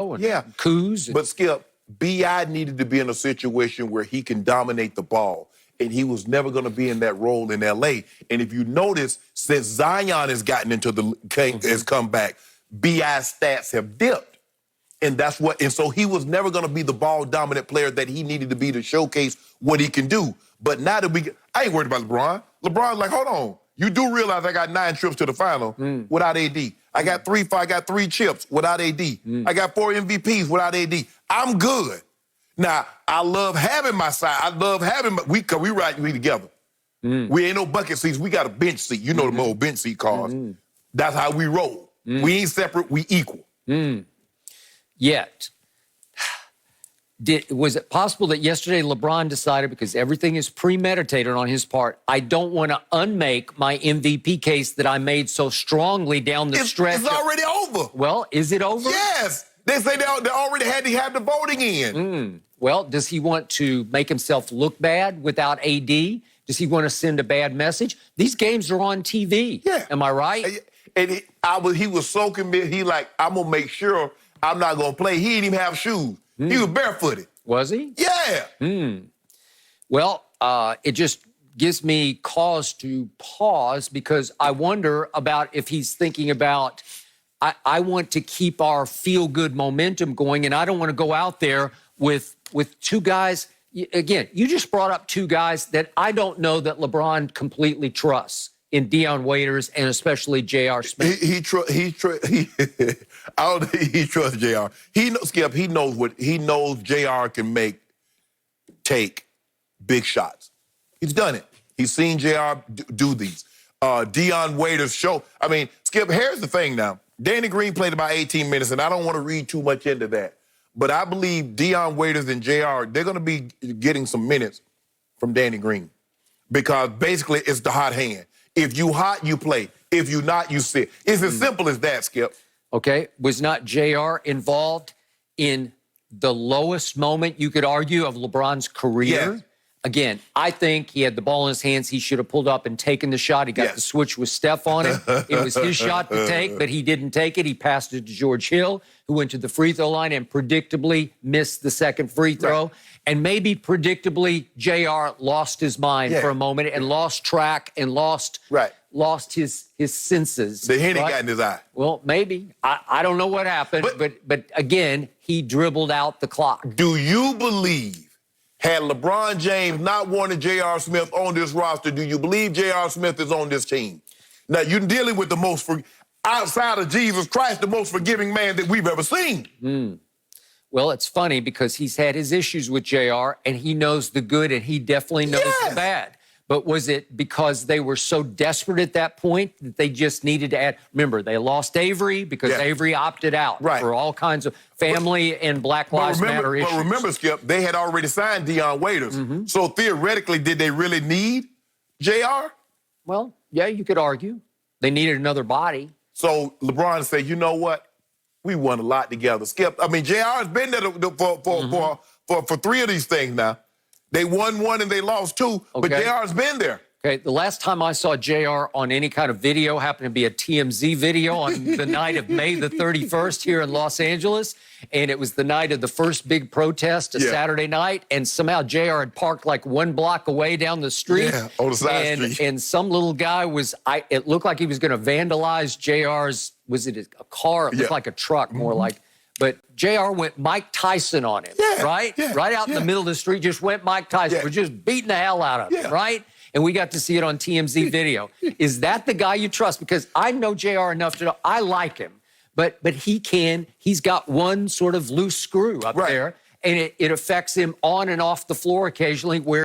and Yeah. coups. But Skip, B.I. needed to be in a situation where he can dominate the ball. And he was never going to be in that role in L.A. And if you notice, since Zion has gotten into the has come back, B.I.'s stats have dipped. And that's what, and so he was never going to be the ball dominant player that he needed to be to showcase what he can do. But now that I ain't worried about LeBron. LeBron's like, hold on. You do realize I got 9 trips to the final without AD. I got 3 chips without AD. I got 4 MVPs without AD. I'm good. Now, I love having my side. I love having because we ride together. We ain't no bucket seats. We got a bench seat. You know the old bench seat cars. That's how we roll. We ain't separate. We equal. Yet, was it possible that yesterday LeBron decided, because everything is premeditated on his part, I don't want to unmake my MVP case that I made so strongly down the stretch? It's already over. Well, is it over? Yes. They say they already had to have the voting in. Well, does he want to make himself look bad without AD? Does he want to send a bad message? These games are on TV. Yeah. Am I right? And he was so committed. He like, I'm going to make sure I'm not going to play. He didn't even have shoes. He was barefooted. Was he? Yeah. Well, it just gives me cause to pause, because I wonder about if he's thinking about, I want to keep our feel-good momentum going, and I don't want to go out there with 2 guys. Again, you just brought up 2 guys that I don't know that LeBron completely trusts, in Dion Waiters and especially J.R. Smith. I don't think he trusts J.R. Skip, he knows J.R. can take big shots. He's done it. He's seen J.R. do these. Dion Waiters show. I mean, Skip, here's the thing now. Danny Green played about 18 minutes, and I don't want to read too much into that. But I believe Dion Waiters and J.R., they're going to be getting some minutes from Danny Green, because basically it's the hot hand. If you hot, you play. If you not, you sit. It's as simple as that, Skip. Okay. Was not J.R. involved in the lowest moment, you could argue, of LeBron's career? Yes. Again, I think he had the ball in his hands. He should have pulled up and taken the shot. He got the switch with Steph on it. It was his shot to take, but he didn't take it. He passed it to George Hill, who went to the free throw line and predictably missed the second free throw. Right. And maybe predictably, J.R. lost his mind for a moment and lost track and lost his senses. The Henny got in his eye. Well, maybe. I don't know what happened, but again, he dribbled out the clock. Do you believe, had LeBron James not wanted J.R. Smith on this roster, do you believe J.R. Smith is on this team? Now, you're dealing with the most, outside of Jesus Christ, the most forgiving man that we've ever seen. Well, it's funny because he's had his issues with J.R., and he knows the good, and he definitely knows the bad. But was it because they were so desperate at that point that they just needed to add? Remember, they lost Avery because Avery opted out for all kinds of family and Black Lives Matter issues. But remember, Skip, they had already signed Dion Waiters. So theoretically, did they really need J.R.? Well, yeah, you could argue. They needed another body. So LeBron said, you know what? We won a lot together. Skip, I mean, J.R. has been there for 3 of these things now. They won 1 and they lost 2, but J.R.'s been there. Okay, the last time I saw J.R. on any kind of video happened to be a TMZ video on the night of May the 31st here in Los Angeles, and it was the night of the first big protest, a Saturday night, and somehow J.R. had parked like 1 block away down the street. Yeah, on the side street. And some little guy it looked like he was going to vandalize J.R.'s, was it a car? It looked like a truck, more like. But J.R. went Mike Tyson on him, right? Right out in the middle of the street, just went Mike Tyson. We're just beating the hell out of him, right? And we got to see it on TMZ video. Is that the guy you trust? Because I know J.R. enough to know I like him, but he's got one sort of loose screw up there, and it affects him on and off the floor occasionally where